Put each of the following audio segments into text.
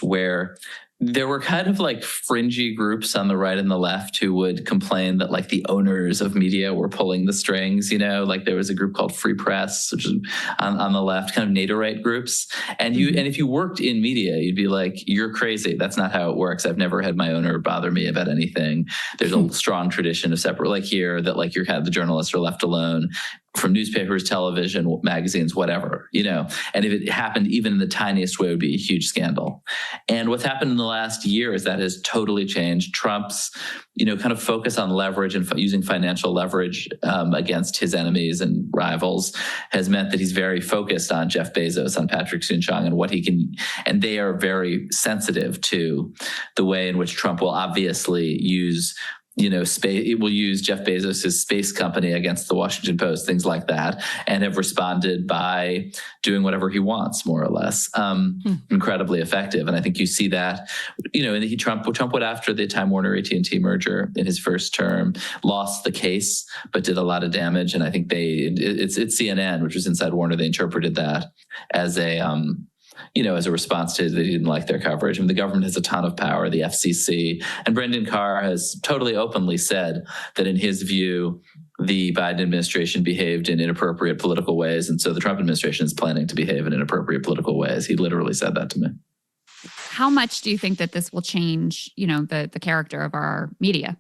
where there were kind of like fringy groups on the right and the left who would complain that like the owners of media were pulling the strings, like there was a group called Free Press, which is on the left, kind of Naderite groups. And and if you worked in media, you'd be like, you're crazy. That's not how it works. I've never had my owner bother me about anything. There's a strong tradition of separate, like here, that like you're kind of the journalists are left alone from newspapers, television, magazines, whatever, and if it happened even in the tiniest way, it would be a huge scandal. And what's happened in the last year is that has totally changed. Trump's, kind of focus on leverage and using financial leverage against his enemies and rivals has meant that he's very focused on Jeff Bezos, on Patrick Soon-Shiong, and what he can, and they are very sensitive to the way in which Trump will obviously use space. It will use Jeff Bezos' space company against the Washington Post, things like that, and have responded by doing whatever he wants, more or less. Incredibly effective. And I think you see that, and Trump went after the Time Warner AT&T merger in his first term, lost the case, but did a lot of damage. And I think it's CNN, which was inside Warner. They interpreted that as as a response to they didn't like their coverage. I mean, the government has a ton of power, the FCC. And Brendan Carr has totally openly said that in his view, the Biden administration behaved in inappropriate political ways. And so the Trump administration is planning to behave in inappropriate political ways. He literally said that to me. How much do you think that this will change, the character of our media?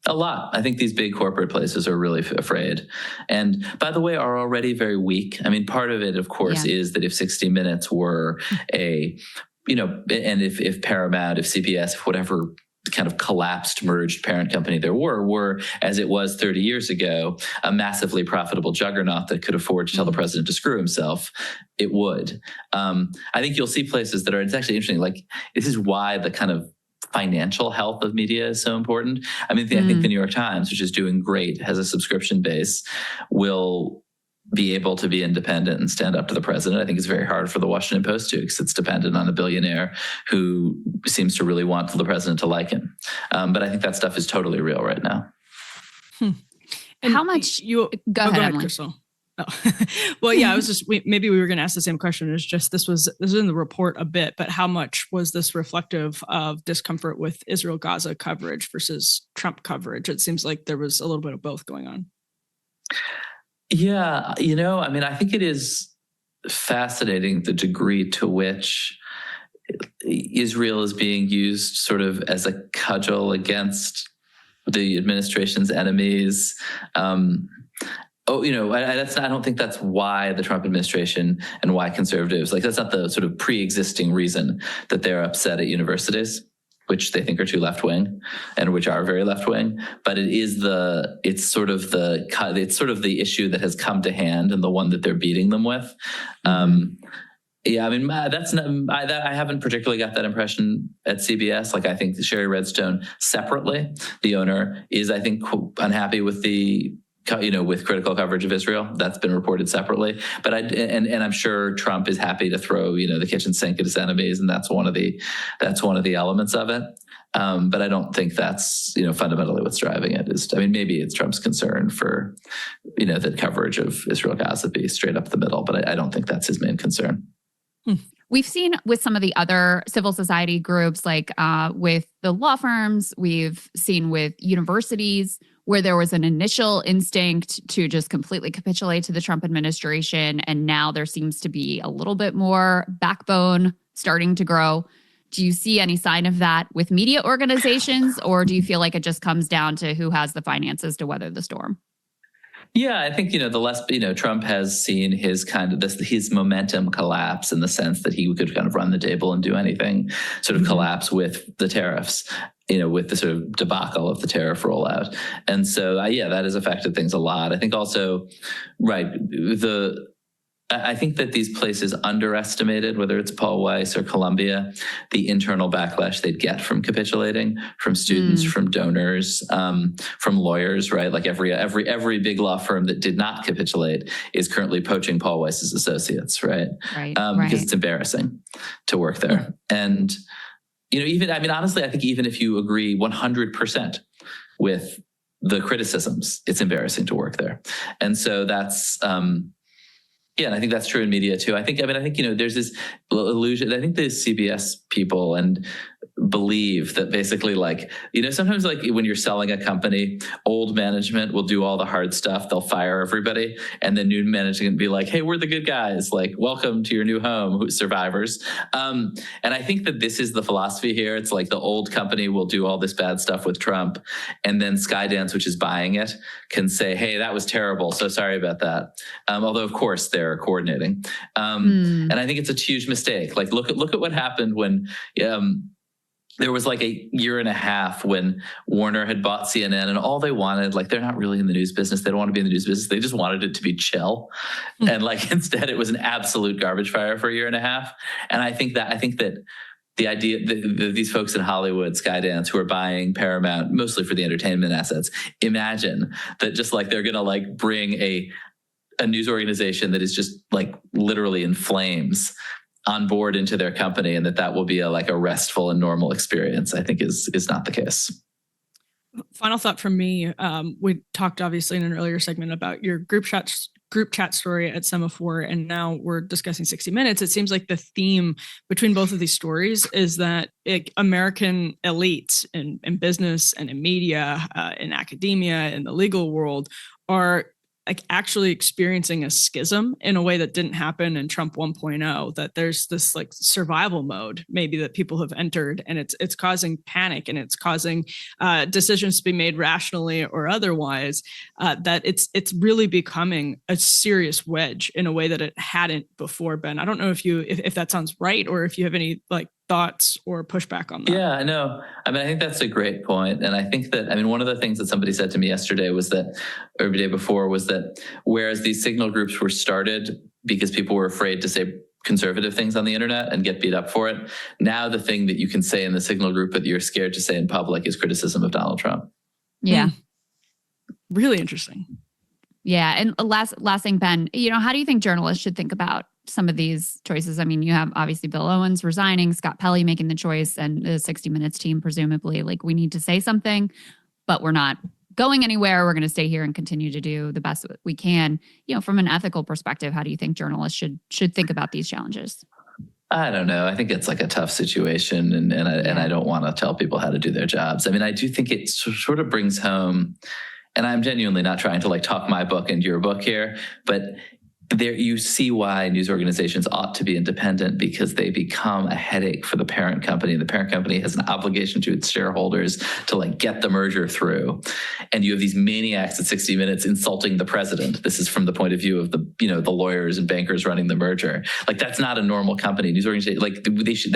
A lot. I think these big corporate places are really afraid. And by the way, are already very weak. I mean, part of it, of course, is that if 60 Minutes were and if Paramount, if CBS, if whatever kind of collapsed, merged parent company there were, as it was 30 years ago, a massively profitable juggernaut that could afford to tell the president to screw himself, it would. I think you'll see places that are, it's actually interesting, like this is why the kind of financial health of media is so important. I mean, I think the New York Times, which is doing great, has a subscription base, will be able to be independent and stand up to the president. I think it's very hard for the Washington Post to, because it's dependent on a billionaire who seems to really want the president to like him. But I think that stuff is totally real right now. And how much? Go ahead, Crystal. Oh. Well, yeah, I was just, maybe we were going to ask the same question. It's just, this is in the report a bit, but how much was this reflective of discomfort with Israel-Gaza coverage versus Trump coverage? It seems like there was a little bit of both going on. Yeah, I mean, I think it is fascinating the degree to which Israel is being used sort of as a cudgel against the administration's enemies. I don't think that's why the Trump administration and why conservatives, like that's not the sort of pre-existing reason that they're upset at universities, which they think are too left-wing and which are very left-wing. But it's sort of the issue that has come to hand and the one that they're beating them with. Yeah, I mean, I haven't particularly got that impression at CBS. Like, I think Sherry Redstone separately, the owner, is, I think, unhappy with with critical coverage of Israel. That's been reported separately. But I'm sure Trump is happy to throw, the kitchen sink at his enemies, and that's one of the elements of it. But I don't think that's, fundamentally what's driving it. Maybe it's Trump's concern for, the coverage of Israel-Gaza be straight up the middle, but I don't think that's his main concern. We've seen with some of the other civil society groups, like with the law firms, we've seen with universities, where there was an initial instinct to just completely capitulate to the Trump administration. And now there seems to be a little bit more backbone starting to grow. Do you see any sign of that with media organizations, or do you feel like it just comes down to who has the finances to weather the storm? Yeah, I think, Trump has seen his his momentum collapse in the sense that he could kind of run the table and do anything, sort of collapse with the tariffs, with the sort of debacle of the tariff rollout. And so, that has affected things a lot. I think also, I think that these places underestimated, whether it's Paul Weiss or Columbia, the internal backlash they'd get from capitulating, from students, from donors, from lawyers, right? Like every big law firm that did not capitulate is currently poaching Paul Weiss's associates, right? Because it's embarrassing to work there. And, honestly, I think even if you agree 100% with the criticisms, it's embarrassing to work there. And so that's, Yeah, and I think that's true in media too. I think, there's this illusion. I think the CBS people and believe that basically sometimes when you're selling a company, old management will do all the hard stuff. They'll fire everybody. And then new management be like, hey, we're the good guys. Like, welcome to your new home, survivors. And I think that this is the philosophy here. It's like the old company will do all this bad stuff with Trump. And then Skydance, which is buying it, can say, hey, that was terrible. So sorry about that. Although, of course, they're coordinating. And I think it's a huge mistake. Like, look at what happened when there was like a year and a half when Warner had bought CNN, and all they wanted, they're not really in the news business. They don't want to be in the news business. They just wanted it to be chill. And instead it was an absolute garbage fire for a year and a half. And I think that the idea that these folks in Hollywood, Skydance, who are buying Paramount, mostly for the entertainment assets, imagine that just they're going to bring a news organization that is just literally in flames on board into their company, and that will be a restful and normal experience, I think is not the case. Final thought from me. We talked obviously in an earlier segment about your group chat story at Semaphore, and now we're discussing 60 Minutes. It seems like the theme between both of these stories is that American elites in business and in media, in academia, in the legal world are actually experiencing a schism in a way that didn't happen in Trump 1.0, that there's this survival mode maybe that people have entered, and it's causing panic, and it's causing decisions to be made rationally or otherwise, that it's really becoming a serious wedge in a way that it hadn't before. Ben, I don't know if that sounds right, or if you have any thoughts or pushback on that. Yeah, I know. I think that's a great point. And I think that, one of the things that somebody said to me yesterday or the day before, was that whereas these signal groups were started because people were afraid to say conservative things on the internet and get beat up for it, now the thing that you can say in the signal group that you're scared to say in public is criticism of Donald Trump. Yeah. Really interesting. Yeah. And last thing, Ben, how do you think journalists should think about some of these choices? You have obviously Bill Owens resigning, Scott Pelley making the choice, and the 60 Minutes team presumably we need to say something, but we're not going anywhere. We're going to stay here and continue to do the best we can. From an ethical perspective, how do you think journalists should think about these challenges? I don't know. I think it's a tough situation, and I don't want to tell people how to do their jobs. I do think it sort of brings home, and I'm genuinely not trying to talk my book into your book here, but there you see why news organizations ought to be independent, because they become a headache for the parent company. The parent company has an obligation to its shareholders to get the merger through. And you have these maniacs at 60 Minutes insulting the president. This is from the point of view of the lawyers and bankers running the merger. That's not a normal company. News organization, they should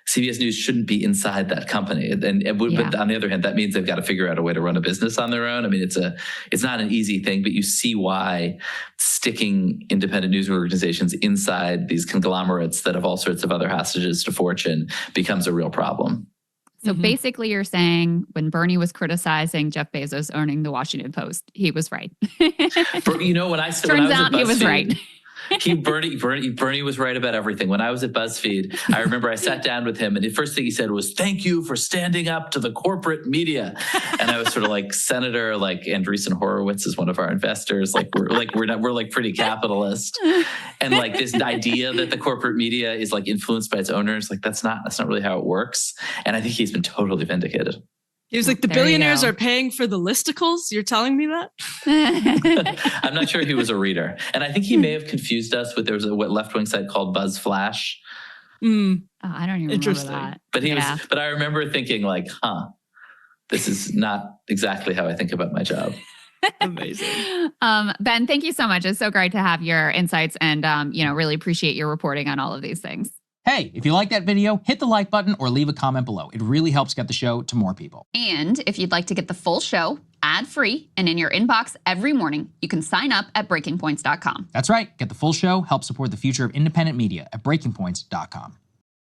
CBS News shouldn't be inside that company. But on the other hand, that means they've got to figure out a way to run a business on their own. It's not an easy thing, but you see why sticking independent news organizations inside these conglomerates that have all sorts of other hostages to fortune becomes a real problem. So basically you're saying when Bernie was criticizing Jeff Bezos owning the Washington Post, he was right. Turns out he was right. Bernie was right about everything. When I was at BuzzFeed, I remember I sat down with him, and the first thing he said was, "Thank you for standing up to the corporate media." And I was sort of Senator, Andreessen Horowitz is one of our investors. We're pretty capitalist, and this idea that the corporate media is influenced by its owners, that's not really how it works. And I think he's been totally vindicated. He was the billionaires are paying for the listicles. You're telling me that? I'm not sure he was a reader. And I think he may have confused us with, there was a left-wing site called Buzz Flash. Oh, I don't even remember that. But I remember thinking this is not exactly how I think about my job. Amazing. Ben, thank you so much. It's so great to have your insights, and really appreciate your reporting on all of these things. Hey, if you like that video, hit the like button or leave a comment below. It really helps get the show to more people. And if you'd like to get the full show ad-free and in your inbox every morning, you can sign up at breakingpoints.com. That's right. Get the full show, help support the future of independent media at breakingpoints.com.